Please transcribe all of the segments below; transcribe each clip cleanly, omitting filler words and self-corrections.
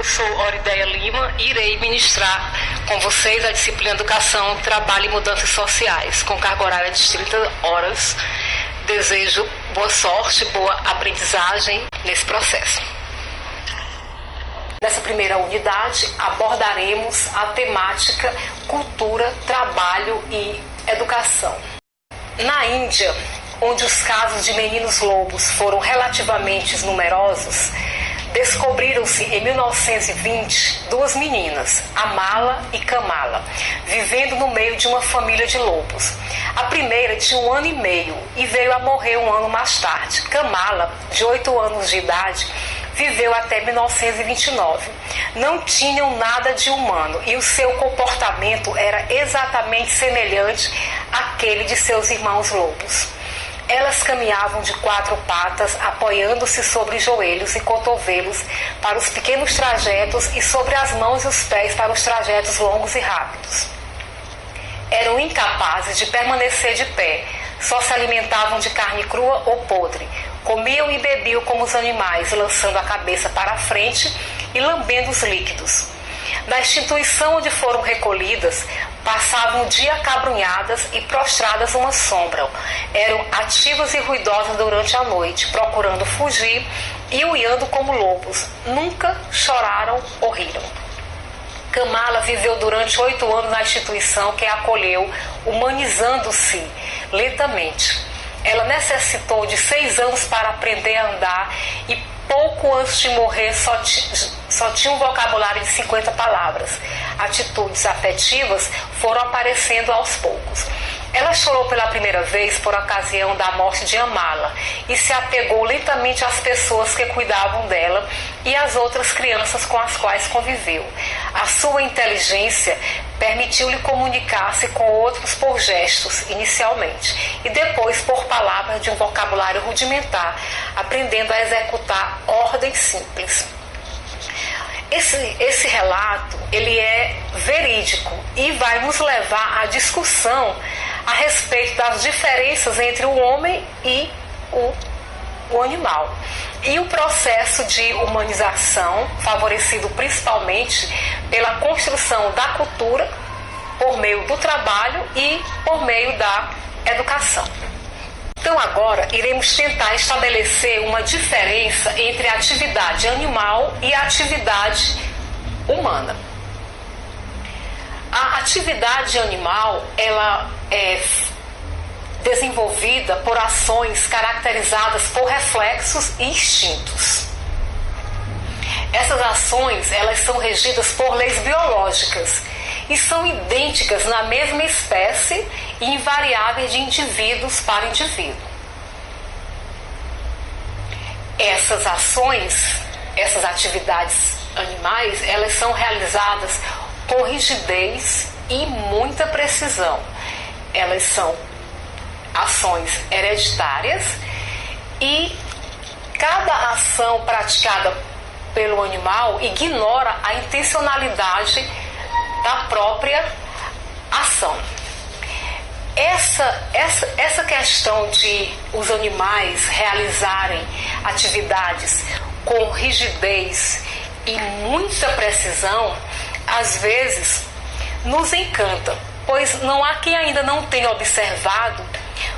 eu sou Orideia Lima e irei ministrar com vocês a disciplina Educação, Trabalho e Mudanças Sociais, com carga horária de 30 horas. Desejo boa sorte, boa aprendizagem nesse processo. Nessa primeira unidade, abordaremos a temática Cultura, Trabalho e Educação. Na Índia, onde os casos de meninos lobos foram relativamente numerosos, descobriram-se em 1920 duas meninas, Amala e Kamala, vivendo no meio de uma família de lobos. A primeira tinha 1 ano e meio e veio a morrer 1 ano mais tarde. Kamala, de 8 anos de idade, viveu até 1929. Não tinham nada de humano e o seu comportamento era exatamente semelhante àquele de seus irmãos lobos. Elas caminhavam de 4 patas, apoiando-se sobre joelhos e cotovelos para os pequenos trajetos e sobre as mãos e os pés para os trajetos longos e rápidos. Eram incapazes de permanecer de pé, só se alimentavam de carne crua ou podre. Comiam e bebiam como os animais, lançando a cabeça para a frente e lambendo os líquidos. Na instituição onde foram recolhidas, passavam o dia acabrunhadas e prostradas numa sombra. Eram ativas e ruidosas durante a noite, procurando fugir e uiando como lobos. Nunca choraram ou riram. Kamala viveu durante 8 anos na instituição que a acolheu, humanizando-se lentamente. Ela necessitou de 6 anos para aprender a andar e pouco antes de morrer só tinha um vocabulário de 50 palavras. Atitudes afetivas foram aparecendo aos poucos. Ela chorou pela primeira vez por ocasião da morte de Amala e se apegou lentamente às pessoas que cuidavam dela e às outras crianças com as quais conviveu. A sua inteligência permitiu-lhe comunicar-se com outros por gestos, inicialmente, e depois por palavras de um vocabulário rudimentar, aprendendo a executar ordens simples. Esse relato, ele é verídico e vai nos levar à discussão a respeito das diferenças entre o homem e o animal. E o processo de humanização, favorecido principalmente pela construção da cultura, por meio do trabalho e por meio da educação. Então agora iremos tentar estabelecer uma diferença entre a atividade animal e a atividade humana. A atividade animal, ela é desenvolvida por ações caracterizadas por reflexos e instintos. Essas ações, elas são regidas por leis biológicas e são idênticas na mesma espécie e invariáveis de indivíduos para indivíduo. Essas ações, essas atividades animais, elas são realizadas com rigidez e muita precisão. Elas são ações hereditárias e cada ação praticada pelo animal ignora a intencionalidade da própria ação. Essa questão de os animais realizarem atividades com rigidez e muita precisão, às vezes nos encanta, pois não há quem ainda não tenha observado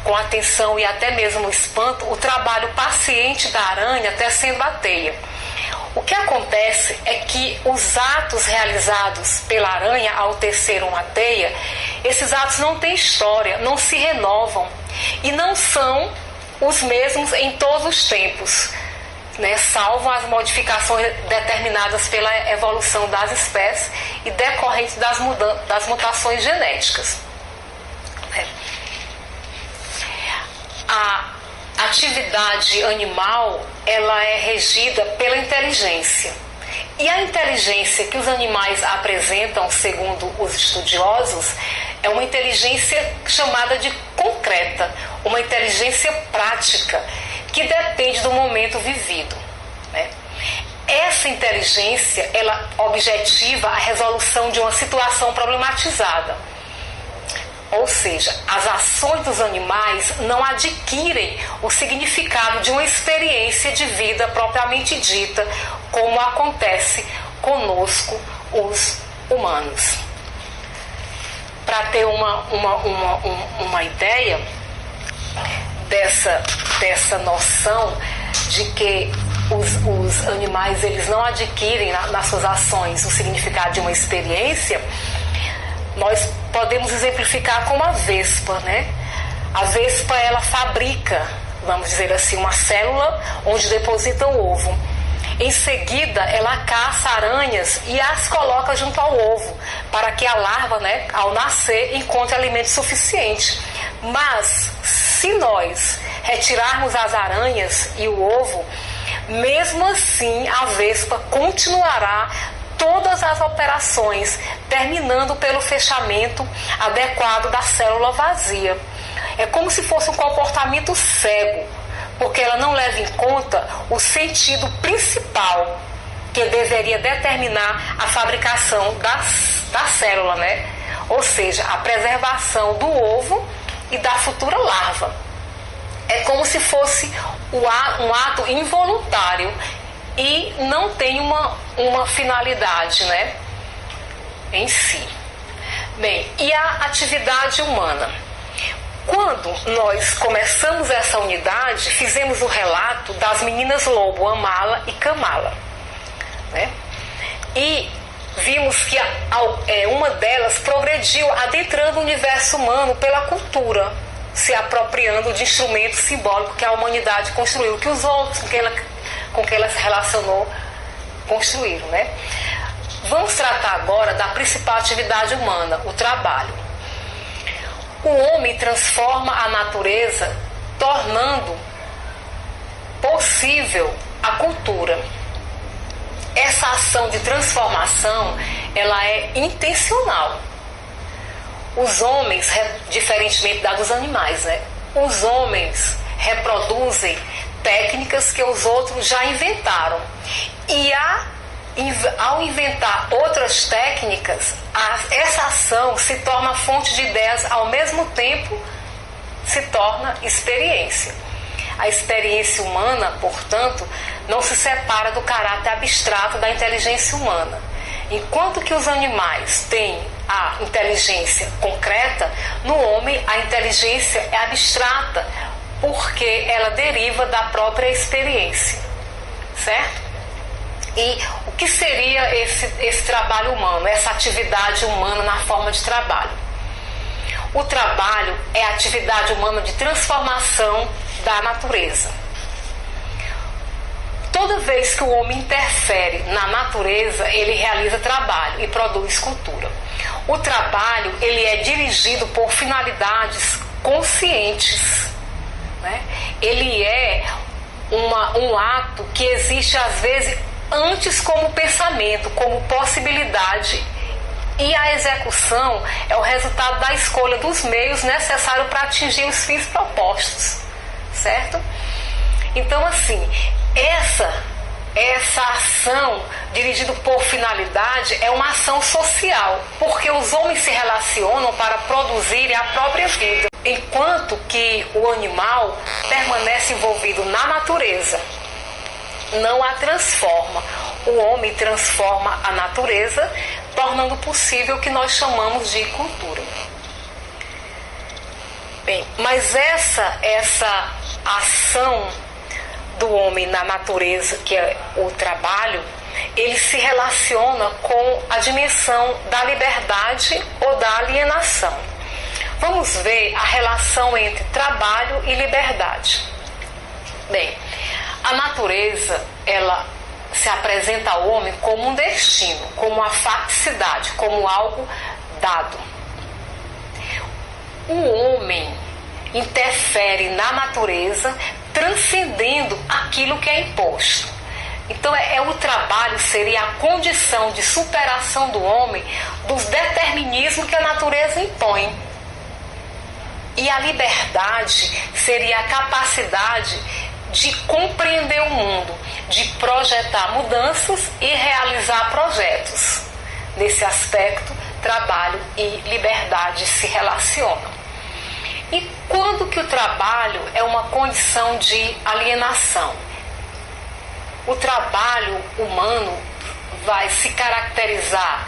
com atenção e até mesmo espanto o trabalho paciente da aranha tecendo a teia. O que acontece é que os atos realizados pela aranha ao tecer uma teia, esses atos não têm história, não se renovam e não são os mesmos em todos os tempos, né? Salvo as modificações determinadas pela evolução das espécies e decorrentes das mutações genéticas. A atividade animal, ela é regida pela inteligência. E a inteligência que os animais apresentam, segundo os estudiosos, é uma inteligência chamada de concreta, uma inteligência prática, que depende do momento vivido, né? Essa inteligência, ela objetiva a resolução de uma situação problematizada. Ou seja, as ações dos animais não adquirem o significado de uma experiência de vida propriamente dita, como acontece conosco, os humanos. Para ter uma ideia dessa noção de que os animais eles não adquirem nas suas ações o significado de uma experiência, nós podemos exemplificar com a vespa, né? A vespa, ela fabrica, vamos dizer assim, uma célula onde deposita o ovo. Em seguida, ela caça aranhas e as coloca junto ao ovo, para que a larva, né, ao nascer, encontre alimento suficiente. Mas, se nós retirarmos as aranhas e o ovo, mesmo assim, a vespa continuará todas as operações, terminando pelo fechamento adequado da célula vazia. É como se fosse um comportamento cego, porque ela não leva em conta o sentido principal que deveria determinar a fabricação da célula, né? Ou seja, a preservação do ovo e da futura larva. É como se fosse um ato involuntário e não tem uma finalidade, né, em si. Bem, e a atividade humana? Quando nós começamos essa unidade, fizemos o relato das meninas lobo, Amala e Kamala, né? E vimos que uma delas progrediu adentrando o universo humano pela cultura, se apropriando de instrumento simbólico que a humanidade construiu, que os outros com quem ela se relacionou construíram, né? Vamos tratar agora da principal atividade humana, o trabalho. O homem transforma a natureza, tornando possível a cultura. Essa ação de transformação, ela é intencional. Os homens, diferentemente dos animais, né? Os homens reproduzem técnicas que os outros já inventaram. E ao inventar outras técnicas, essa ação se torna fonte de ideias, ao mesmo tempo se torna experiência. A experiência humana, portanto, não se separa do caráter abstrato da inteligência humana. Enquanto que os animais têm a inteligência concreta, no homem a inteligência é abstrata, porque ela deriva da própria experiência, certo? E o que seria esse trabalho humano, essa atividade humana na forma de trabalho? O trabalho é a atividade humana de transformação da natureza. Toda vez que o homem interfere na natureza, ele realiza trabalho e produz cultura. O trabalho, ele é dirigido por finalidades conscientes, né? Ele é um ato que existe às vezes antes como pensamento, como possibilidade, e a execução é o resultado da escolha dos meios necessários para atingir os fins propostos, certo? Então, assim, essa ação dirigida por finalidade é uma ação social, porque os homens se relacionam para produzirem a própria vida, enquanto que o animal permanece envolvido na natureza, não a transforma. O homem transforma a natureza, tornando possível o que nós chamamos de cultura. Bem, mas essa ação do homem na natureza, que é o trabalho, ele se relaciona com a dimensão da liberdade ou da alienação. Vamos ver a relação entre trabalho e liberdade. Bem, a natureza, ela se apresenta ao homem como um destino, como uma faticidade, como algo dado. O homem interfere na natureza, transcendendo aquilo que é imposto. Então, o trabalho seria a condição de superação do homem dos determinismos que a natureza impõe. E a liberdade seria a capacidade de compreender o mundo, de projetar mudanças e realizar projetos. Nesse aspecto, trabalho e liberdade se relacionam. E quando que o trabalho é uma condição de alienação? O trabalho humano, vai se caracterizar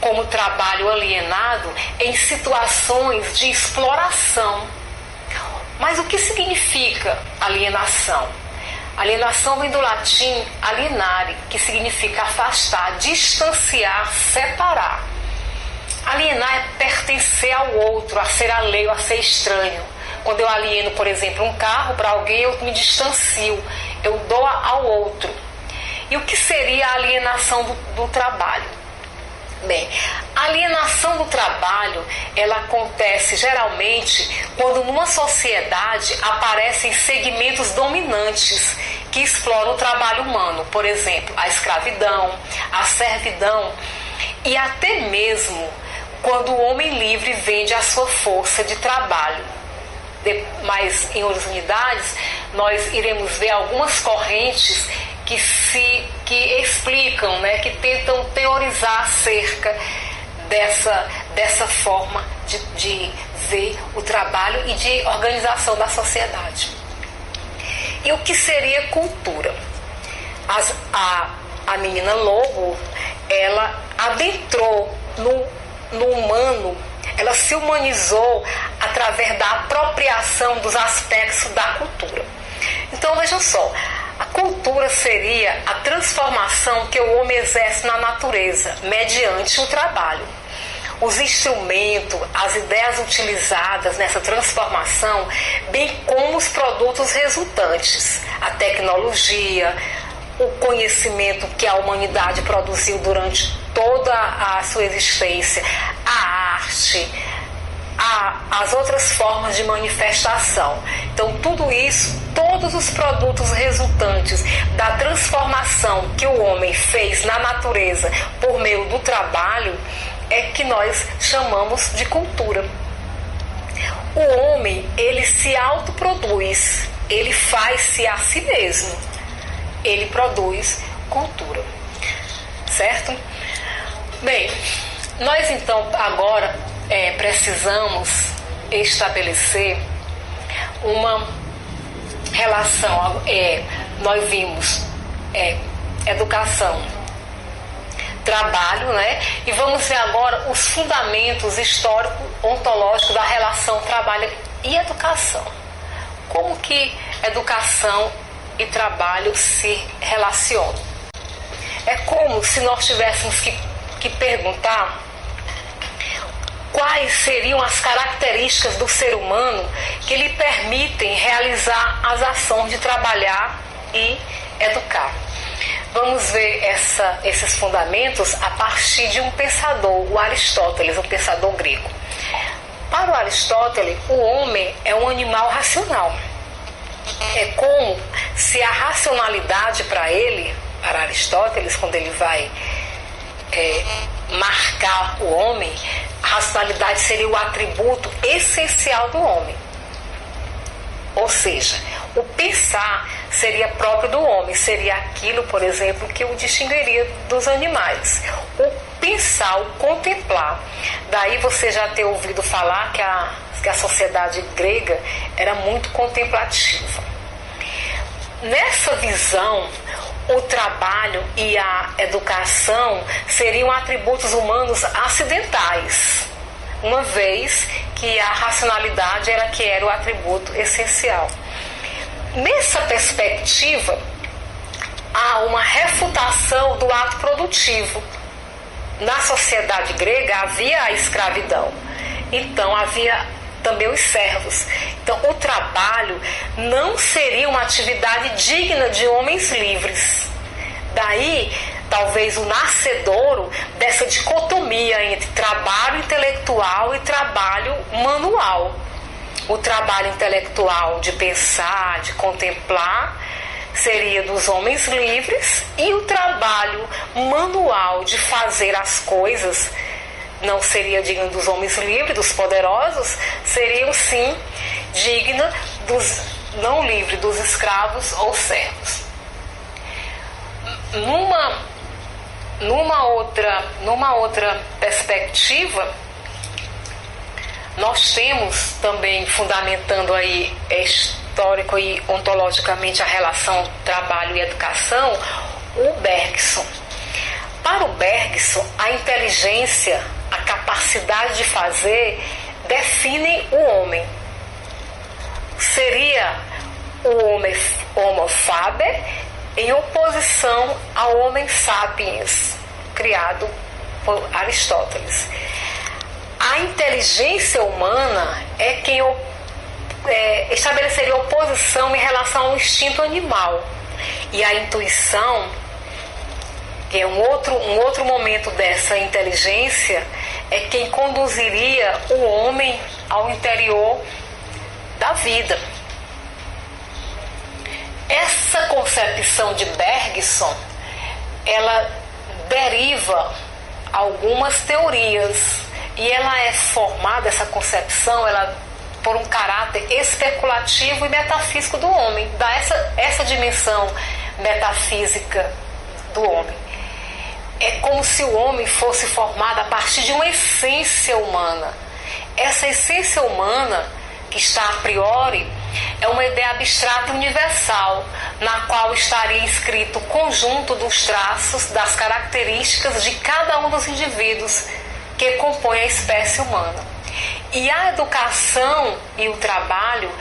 como trabalho alienado em situações de exploração. Mas o que significa alienação? Alienação vem do latim alienare, que significa afastar, distanciar, separar. Alienar é pertencer ao outro, a ser alheio, a ser estranho. Quando eu alieno, por exemplo, um carro para alguém, eu me distancio, eu dou ao outro. E o que seria a alienação do trabalho? Bem, a alienação do trabalho, ela acontece geralmente quando numa sociedade aparecem segmentos dominantes que exploram o trabalho humano, por exemplo, a escravidão, a servidão e até mesmo quando o homem livre vende a sua força de trabalho. Mas em outras unidades nós iremos ver algumas correntes que explicam, né, que tentam teorizar acerca dessa forma de ver o trabalho e de organização da sociedade. E o que seria cultura? A menina Lobo, ela adentrou no humano, ela se humanizou através da apropriação dos aspectos da cultura. Então vejam só, a cultura seria a transformação que o homem exerce na natureza, mediante o trabalho. Os instrumentos, as ideias utilizadas nessa transformação, bem como os produtos resultantes, a tecnologia, o conhecimento que a humanidade produziu durante toda a sua existência, a arte, as outras formas de manifestação. Então, tudo isso, todos os produtos resultantes da transformação que o homem fez na natureza por meio do trabalho, é que nós chamamos de cultura. O homem, ele se autoproduz, ele faz-se a si mesmo, ele produz cultura, certo? Bem, nós então agora precisamos estabelecer uma relação. Nós vimos educação, trabalho, né? E vamos ver agora os fundamentos histórico-ontológicos da relação trabalho e educação. Como que educação e trabalho se relacionam? É como se nós tivéssemos que perguntar quais seriam as características do ser humano que lhe permitem realizar as ações de trabalhar e educar. Vamos ver esses fundamentos a partir de um pensador, o Aristóteles, um pensador grego. Para o Aristóteles, o homem é um animal racional. É como se a racionalidade para ele, para Aristóteles, quando ele vai marcar o homem, a racionalidade seria o atributo essencial do homem. Ou seja, o pensar seria próprio do homem, seria aquilo, por exemplo, que o distinguiria dos animais. O pensar, o contemplar. Daí você já ter ouvido falar que a sociedade grega era muito contemplativa. Nessa visão, o trabalho e a educação seriam atributos humanos acidentais, uma vez que a racionalidade era o atributo essencial. Nessa perspectiva, há uma refutação do ato produtivo. Na sociedade grega havia a escravidão, então havia também os servos. Então o trabalho não seria uma atividade digna de homens livres. Daí, talvez o nascedouro dessa dicotomia entre trabalho intelectual e trabalho manual. O trabalho intelectual de pensar, de contemplar, seria dos homens livres, e o trabalho manual de fazer as coisas não seria digno dos homens livres, dos poderosos, seriam sim digna dos não livres, dos escravos ou servos. Numa outra perspectiva, nós temos também, fundamentando aí histórico e ontologicamente a relação trabalho e educação, o Bergson. Para o Bergson, a inteligência, a capacidade de fazer, definem o homem. Seria o Homo faber em oposição ao Homem sapiens, criado por Aristóteles. A inteligência humana é quem estabeleceria oposição em relação ao instinto animal. E a intuição, que é um outro momento dessa inteligência, é quem conduziria o homem ao interior da vida. Essa concepção de Bergson, ela deriva algumas teorias e ela é formada, essa concepção, por um caráter especulativo e metafísico do homem, dá essa dimensão metafísica do homem. É como se o homem fosse formado a partir de uma essência humana. Essa essência humana, que está a priori, é uma ideia abstrata e universal, na qual estaria inscrito o conjunto dos traços, das características de cada um dos indivíduos que compõem a espécie humana. E a educação e o trabalho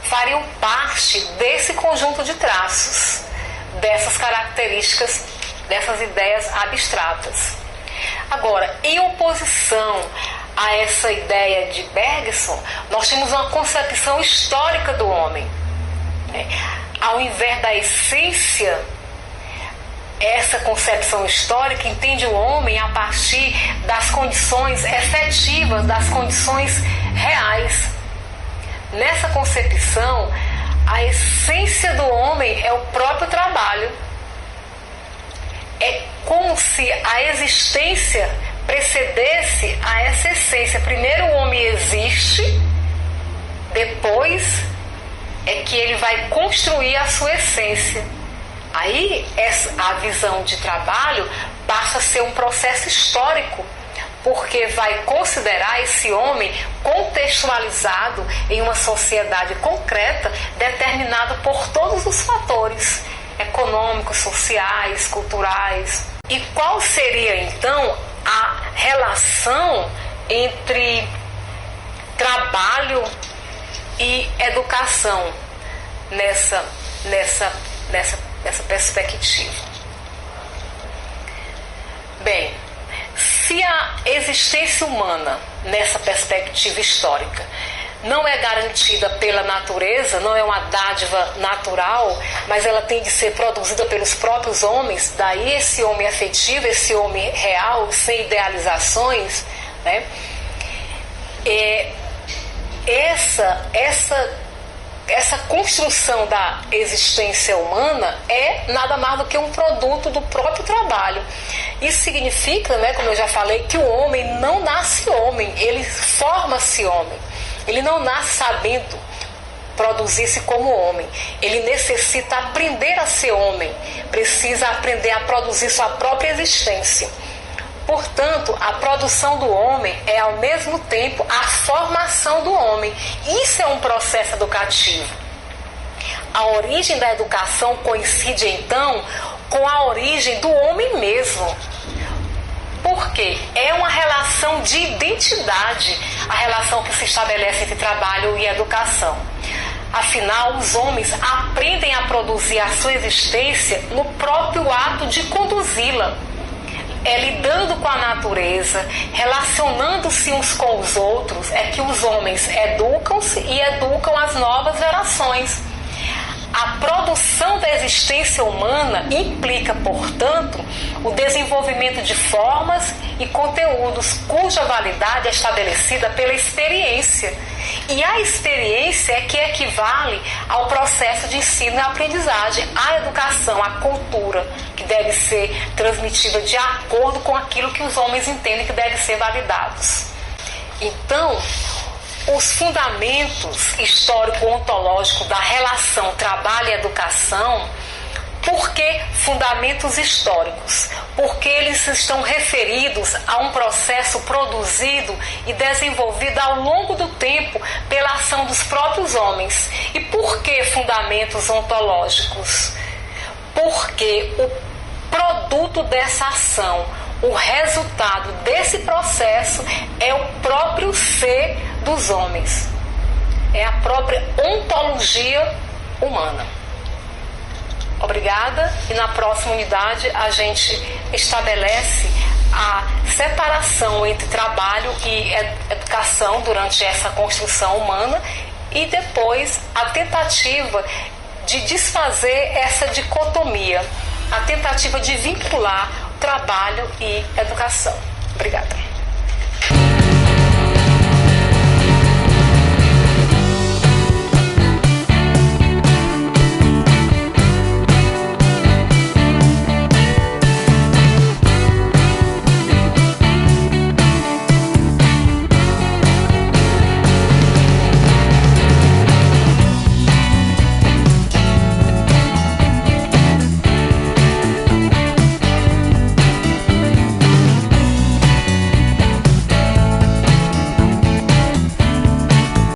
fariam parte desse conjunto de traços, dessas características, dessas ideias abstratas. Agora, em oposição a essa ideia de Bergson, nós temos uma concepção histórica do homem. Ao invés da essência, essa concepção histórica entende o homem a partir das condições efetivas, das condições reais. Nessa concepção, a essência do homem é o próprio trabalho. É como se a existência precedesse a essa essência. Primeiro o homem existe, depois é que ele vai construir a sua essência. Aí a visão de trabalho passa a ser um processo histórico, porque vai considerar esse homem contextualizado em uma sociedade concreta, determinado por todos os fatores econômicos, sociais, culturais. E qual seria então a relação entre trabalho e educação nessa perspectiva? Bem, se a existência humana nessa perspectiva histórica não é garantida pela natureza, não é uma dádiva natural, mas ela tem de ser produzida pelos próprios homens, daí esse homem afetivo, esse homem real, sem idealizações, né? Essa construção da existência humana é nada mais do que um produto do próprio trabalho. Isso significa, né, como eu já falei, que o homem não nasce homem, ele forma-se homem. Ele não nasce sabendo produzir-se como homem. Ele necessita aprender a ser homem, precisa aprender a produzir sua própria existência. Portanto, a produção do homem é ao mesmo tempo a formação do homem. Isso é um processo educativo. A origem da educação coincide então com a origem do homem mesmo. Por quê? É uma relação de identidade, a relação que se estabelece entre trabalho e educação. Afinal, os homens aprendem a produzir a sua existência no próprio ato de conduzi-la. Lidando com a natureza, relacionando-se uns com os outros, é que os homens educam-se e educam as novas gerações. A produção da existência humana implica, portanto, o desenvolvimento de formas e conteúdos cuja validade é estabelecida pela experiência. E a experiência é que equivale ao processo de ensino e aprendizagem, à educação, à cultura, que deve ser transmitida de acordo com aquilo que os homens entendem que deve ser validados. Então, os fundamentos histórico-ontológicos da relação trabalho e educação, por que fundamentos históricos? Porque eles estão referidos a um processo produzido e desenvolvido ao longo do tempo pela ação dos próprios homens. E por que fundamentos ontológicos? Porque o produto dessa ação, o resultado desse processo é o próprio ser dos homens. É a própria ontologia humana. Obrigada. E na próxima unidade a gente estabelece a separação entre trabalho e educação durante essa construção humana e depois a tentativa de desfazer essa dicotomia, a tentativa de vincular trabalho e educação. Obrigada.